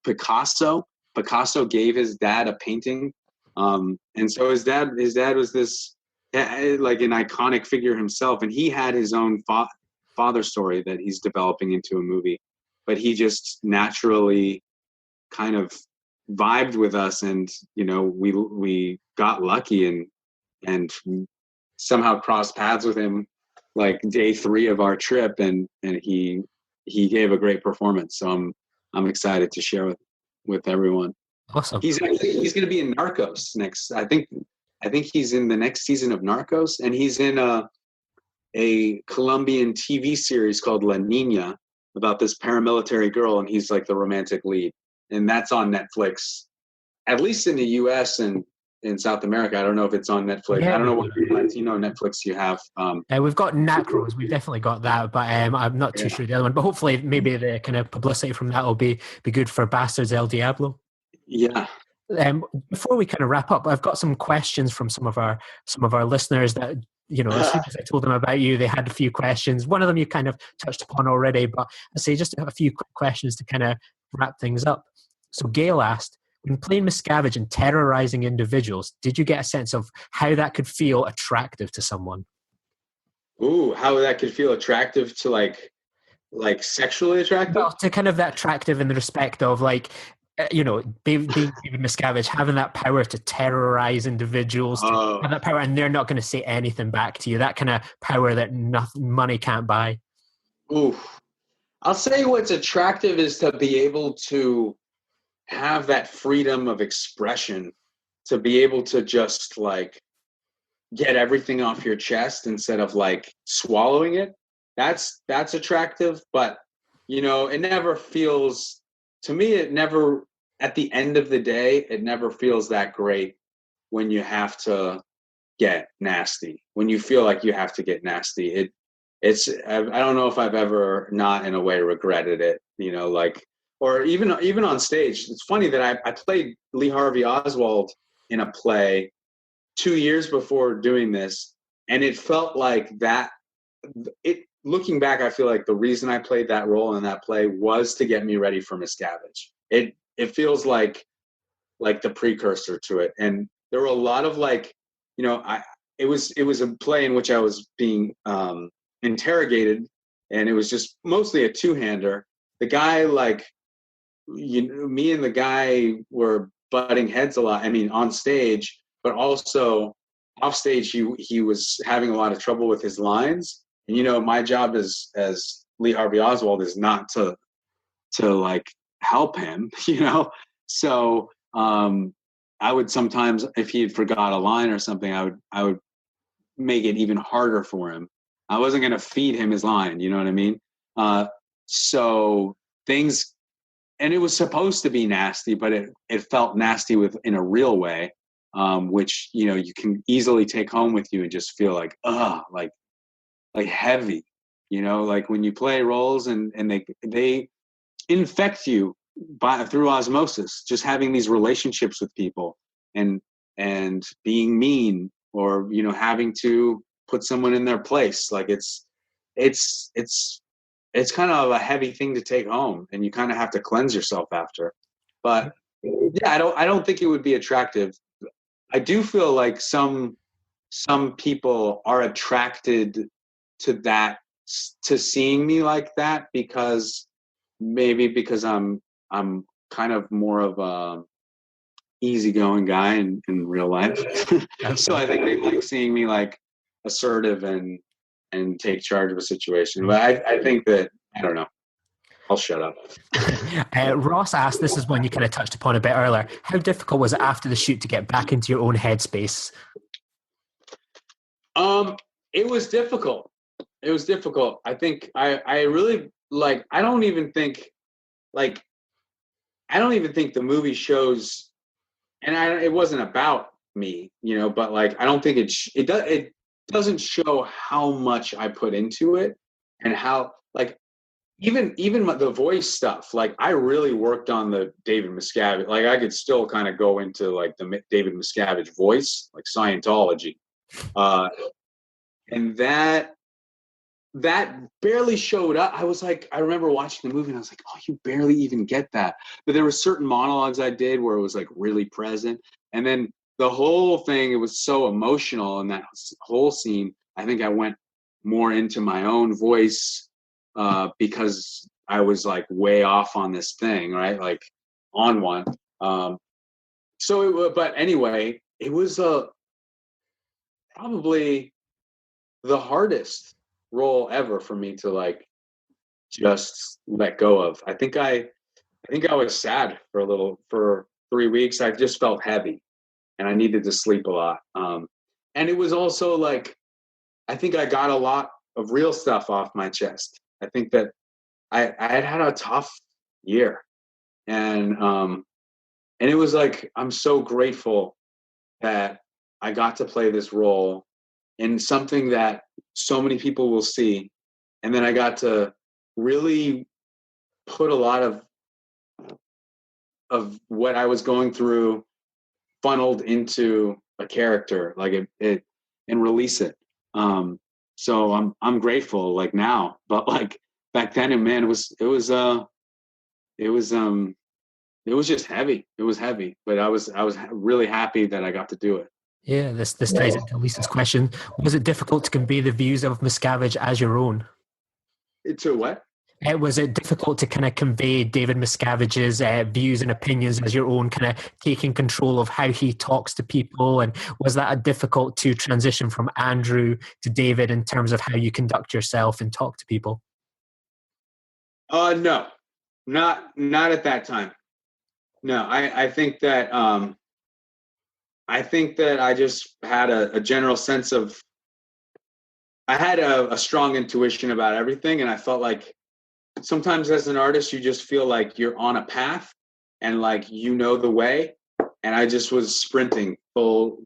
Picasso. Picasso gave his dad a painting. And so his dad was this, like an iconic figure himself. And he had his own father story that he's developing into a movie. But he just naturally kind of vibed with us. And, you know, we got lucky and somehow crossed paths with him like day 3 of our trip. And he gave a great performance. So I'm excited to share with everyone. Awesome. He's going to be in Narcos next. I think he's in the next season of Narcos, and he's in a Colombian TV series called La Niña about this paramilitary girl, and he's like the romantic lead. And that's on Netflix, at least in the US and in South America. I don't know if it's on Netflix. Yeah, I don't know what Latino Netflix you have. We've got Nacros. We've definitely got that, but I'm not too sure the other one. But hopefully, maybe the kind of publicity from that will be good for Bastards El Diablo. Yeah. Before we kind of wrap up, I've got some questions from some of our listeners that, you know, as soon as I told them about you, they had a few questions. One of them you kind of touched upon already, but I say just a few quick questions to kind of wrap things up. So Gail asked, when playing Miscavige and terrorizing individuals, did you get a sense of how that could feel attractive to someone? Ooh, how that could feel attractive to like sexually attractive? Well, to kind of that attractive in the respect of like, you know, being David Miscavige, having that power to terrorize individuals, to have that power, and they're not going to say anything back to you. That kind of power that money can't buy. Ooh, I'll say what's attractive is to be able to have that freedom of expression, to be able to just like get everything off your chest instead of like swallowing it. That's attractive, but you know, it never feels, to me, it never, at the end of the day, it never feels that great when you have to get nasty, when you feel like you have to get nasty. I don't know if I've ever not in a way regretted it, you know, like, or even on stage. It's funny that I played Lee Harvey Oswald in a play 2 years before doing this, and it felt like that. Looking back, I feel like the reason I played that role in that play was to get me ready for Miscavige. It feels like the precursor to it, and there were a lot of like, you know, it was a play in which I was being interrogated, and it was just mostly a two-hander. The guy, like, you know, me and the guy were butting heads a lot. I mean, on stage, but also off stage, he was having a lot of trouble with his lines. And, you know, my job as Lee Harvey Oswald is not to like help him, you know? So I would sometimes, if he had forgot a line or something, I would make it even harder for him. I wasn't going to feed him his line, you know what I mean? So things, and it was supposed to be nasty, but it felt nasty in a real way, which, you know, you can easily take home with you and just feel like, like heavy, you know, like when you play roles and they infect you through osmosis, just having these relationships with people and being mean, or, you know, having to put someone in their place. Like it's kind of a heavy thing to take home, and you kind of have to cleanse yourself after. But yeah, I don't think it would be attractive I do feel like some people are attracted to that, to seeing me like that, because I'm kind of more of a easygoing guy in real life. So I think they like seeing me like assertive and take charge of a situation. But I think that, I don't know. I'll shut up. Ross asked, this is one you kind of touched upon a bit earlier. How difficult was it after the shoot to get back into your own headspace? It was difficult. It was difficult. I think I really like, I don't even think the movie shows, and it wasn't about me, but like, I don't think it doesn't show how much I put into it, and how, like, even the voice stuff, like, I really worked on the David Miscavige. Like, I could still kind of go into like the David Miscavige voice, like Scientology, and that barely showed up. I remember watching the movie and I was like, oh, you barely even get that. But there were certain monologues I did where it was like really present, and then the whole thing, it was so emotional in that whole scene. I think I went more into my own voice, because I was like way off on this thing, right? Like on one. But anyway, it was probably the hardest role ever for me to like just let go of. I think I was sad for 3 weeks. I just felt heavy and I needed to sleep a lot. And it was also like, I think I got a lot of real stuff off my chest. I think that I had a tough year, and it was like, I'm so grateful that I got to play this role in something that so many people will see. And then I got to really put a lot of what I was going through funneled into a character, like it and release it. So I'm grateful, like, now, but like back then, and man, it was just heavy. It was heavy, but I was really happy that I got to do it. Yeah, this ties into Lisa's question. Was it difficult to convey the views of Miscavige as your own? To what? Was it difficult to kind of convey David Miscavige's views and opinions as your own, kind of taking control of how he talks to people? And was that a difficult to transition from Andrew to David in terms of how you conduct yourself and talk to people? No, not at that time. No, I think that I just had a general sense of, I had a strong intuition about everything, and I felt like sometimes as an artist, you just feel like you're on a path and like, the way, and I just was sprinting full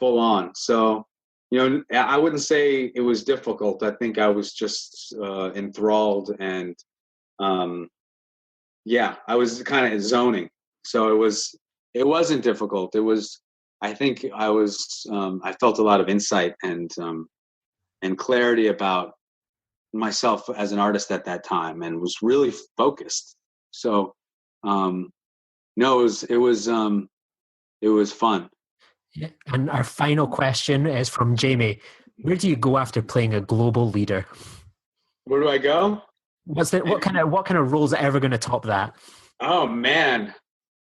on. So, I wouldn't say it was difficult. I think I was just enthralled, and I was kind of zoning. So it wasn't difficult. It was, I think I felt a lot of insight and clarity about myself as an artist at that time, and was really focused. So, no, it was fun. Yeah. And our final question is from Jamie. Where do you go after playing a global leader? Where do I go? What kind of roles are ever going to top that? Oh man,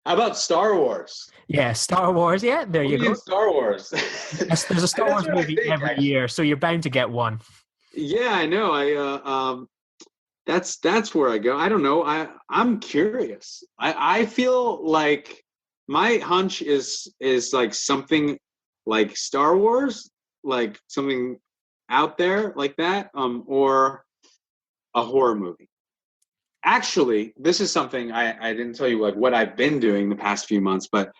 how about Star Wars? Yeah, Star Wars. Yeah, there you go. Star Wars. There's a Star Wars movie every year, so you're bound to get one. Yeah, I know. That's where I go. I don't know. I'm curious. I feel like my hunch is like something like Star Wars, like something out there like that, or a horror movie. Actually, this is something I didn't tell you, like what I've been doing the past few months, but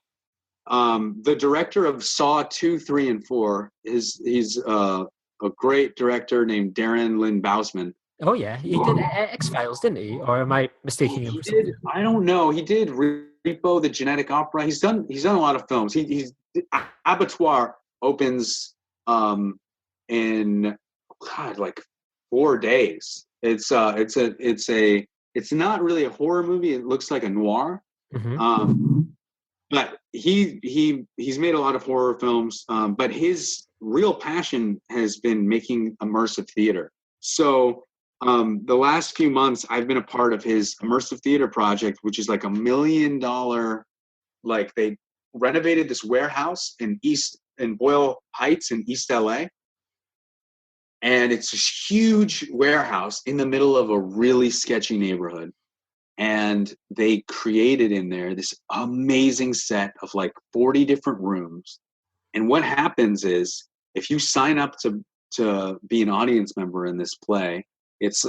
the director of Saw 2, 3, and 4 he's a great director named Darren Lynn Bousman. Oh yeah, he did X-Files, didn't he? Or am I mistaking him? I don't know. He did Repo, the Genetic Opera. He's done a lot of films. He's Abattoir opens in like 4 days. It's not really a horror movie. It looks like a noir. Mm-hmm. but he's made a lot of horror films, but his real passion has been making immersive theater. So the last few months, I've been a part of his immersive theater project, which is like $1 million. Like they renovated this warehouse in Boyle Heights in East LA. And it's this huge warehouse in the middle of a really sketchy neighborhood. And they created in there this amazing set of like 40 different rooms. And what happens is if you sign up to be an audience member in this play, it's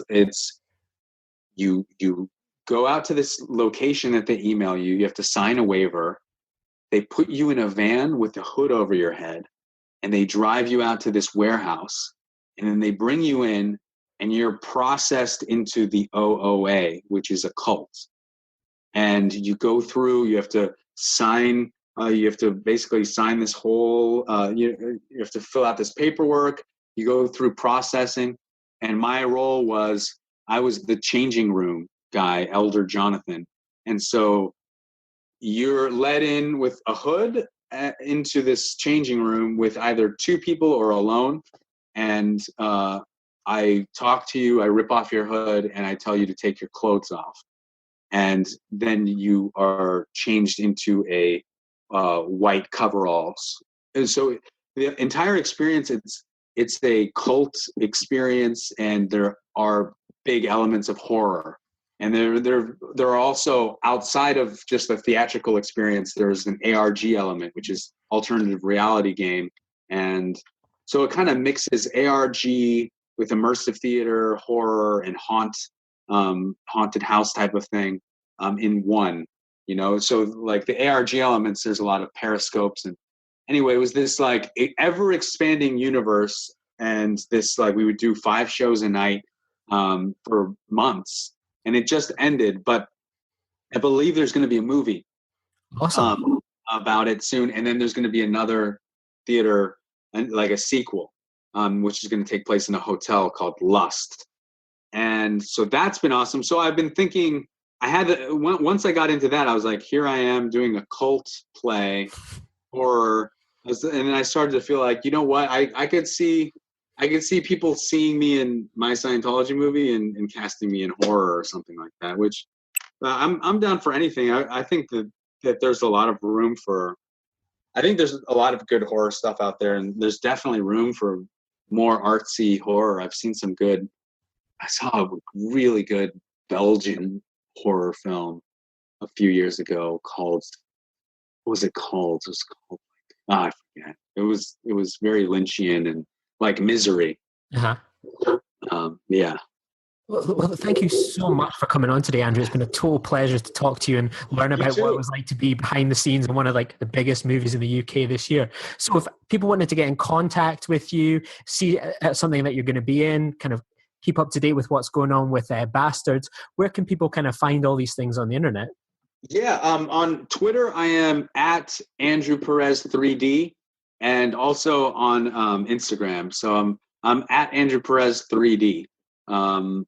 you go out to this location that they email you. You have to sign a waiver. They put you in a van with a hood over your head, and they drive you out to this warehouse, and then they bring you in, and you're processed into the OOA, which is a cult. And you go through, you have to sign, you have to basically sign this whole, you have to fill out this paperwork. You go through processing. And my role was, I was the changing room guy, Elder Jonathan. And so you're let in with a hood into this changing room with either two people or alone. And I talk to you, I rip off your hood, and I tell you to take your clothes off. And then you are changed into a white coveralls. And so the entire experience, it's a cult experience, and there are big elements of horror. And there are also, outside of just the theatrical experience, there's an ARG element, which is alternative reality game. And so it kind of mixes ARG with immersive theater, horror, and haunted house type of thing in one, you know? So like the ARG elements, there's a lot of periscopes. And anyway, it was this like ever expanding universe. And this, like, we would do 5 shows a night for months, and it just ended. But I believe there's going to be a movie about it soon. And then there's going to be another theater, and like a sequel, which is going to take place in a hotel called Lust. And so that's been awesome. So I've been thinking, once I got into that, I was like, here I am doing a cult play, horror. And then I started to feel like, you know what, I could see people seeing me in my Scientology movie and casting me in horror or something like that, which I'm down for anything. I think that there's a lot of room for, I think there's a lot of good horror stuff out there, and there's definitely room for more artsy horror. I saw a really good Belgian horror film a few years ago called, what was it called? It was called, I forget. It was very Lynchian and like Misery. Uh-huh. Yeah. Well, thank you so much for coming on today, Andrew. It's been a total pleasure to talk to you and learn about what it was like to be behind the scenes in one of like the biggest movies in the UK this year. So if people wanted to get in contact with you, see something that you're going to be in, kind of keep up to date with what's going on with Bastards, where can people kind of find all these things on the internet? Yeah, on Twitter, I am at Andrew Perez 3D, and also on Instagram. So I'm at Andrew Perez 3D on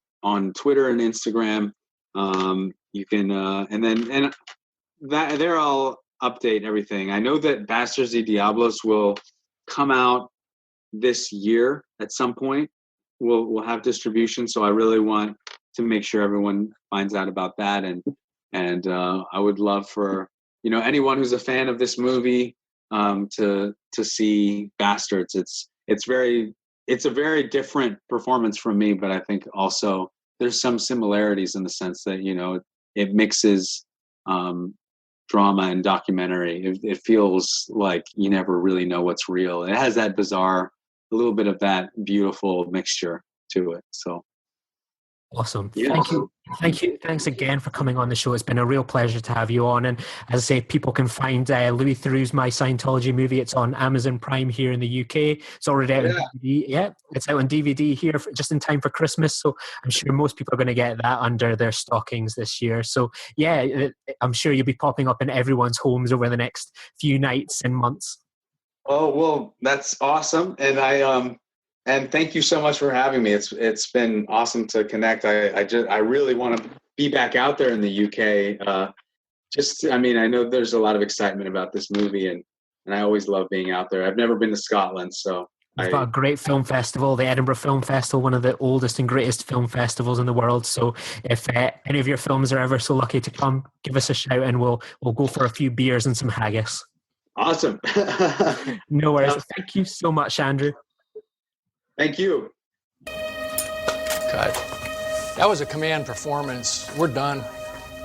Twitter and Instagram. You can and there I'll update everything. I know that Bastards y Diablos will come out this year at some point. We'll have distribution, so I really want to make sure everyone finds out about that. And I would love for anyone who's a fan of this movie to see Bastards. It's a very different performance from me, but I think also there's some similarities in the sense that it mixes drama and documentary. It feels like you never really know what's real. It has that bizarre, a little bit of that beautiful mixture to it. So. Awesome. Yeah. Thank you. Thanks again for coming on the show. It's been a real pleasure to have you on. And as I say, people can find Louis Theroux's My Scientology movie. It's on Amazon Prime here in the UK. It's already out on DVD. Yeah, it's out on DVD here just in time for Christmas. So I'm sure most people are going to get that under their stockings this year. So yeah, I'm sure you'll be popping up in everyone's homes over the next few nights and months. Oh, well, that's awesome. And and thank you so much for having me. It's been awesome to connect. I really want to be back out there in the UK just, I mean, I know there's a lot of excitement about this movie, and I always love being out there. I've never been to Scotland, so We've got a great film festival, the Edinburgh Film Festival, one of the oldest and greatest film festivals in the world. So if any of your films are ever so lucky to come, give us a shout and we'll go for a few beers and some haggis. Awesome. No worries. Thank you so much, Andrew. Thank you. God. That was a command performance. We're done.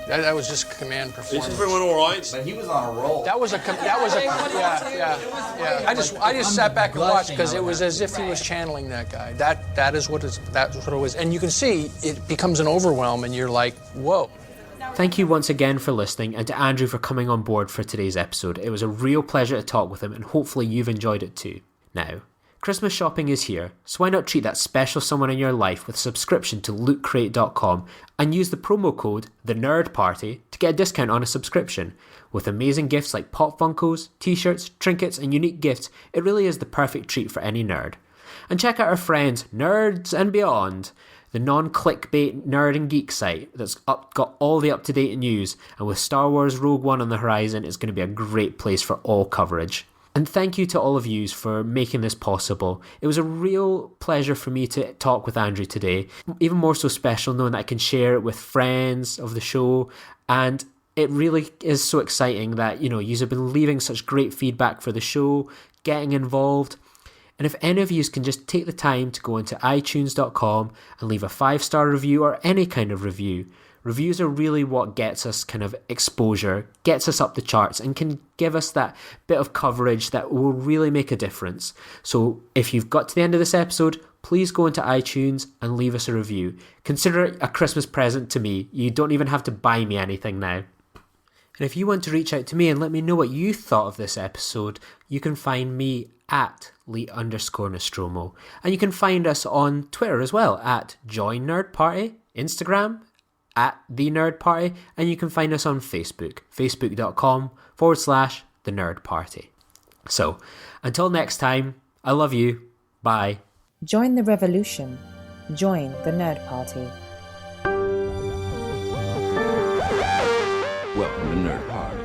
That was just a command performance. Everyone all right? But he was on a roll. Yeah. I just sat back and watched because it was as if he was channeling that guy. That's what it was. And you can see it becomes an overwhelm and you're like, whoa. Thank you once again for listening, and to Andrew for coming on board for today's episode. It was a real pleasure to talk with him, and hopefully you've enjoyed it too. Now, Christmas shopping is here, so why not treat that special someone in your life with a subscription to lootcrate.com and use the promo code TheNerdParty to get a discount on a subscription. With amazing gifts like Pop Funkos, t-shirts, trinkets and unique gifts, it really is the perfect treat for any nerd. And check out our friends Nerds and Beyond, the non-clickbait nerd and geek site that's got all the up-to-date news, and with Star Wars Rogue One on the horizon, it's going to be a great place for all coverage. And thank you to all of you for making this possible. It was a real pleasure for me to talk with Andrew today. Even more so special knowing that I can share it with friends of the show. And it really is so exciting that, you have been leaving such great feedback for the show, getting involved. And if any of you can just take the time to go into iTunes.com and leave a 5-star review or any kind of review. Reviews are really what gets us kind of exposure, gets us up the charts, and can give us that bit of coverage that will really make a difference. So if you've got to the end of this episode, please go into iTunes and leave us a review. Consider it a Christmas present to me. You don't even have to buy me anything now. And if you want to reach out to me and let me know what you thought of this episode, you can find me at Lee_Nostromo. And you can find us on Twitter as well, at Join Nerd Party, Instagram, at The Nerd Party, and you can find us on Facebook, facebook.com/The Nerd Party. So, until next time, I love you. Bye. Join the revolution. Join the Nerd Party. Welcome to Nerd Party.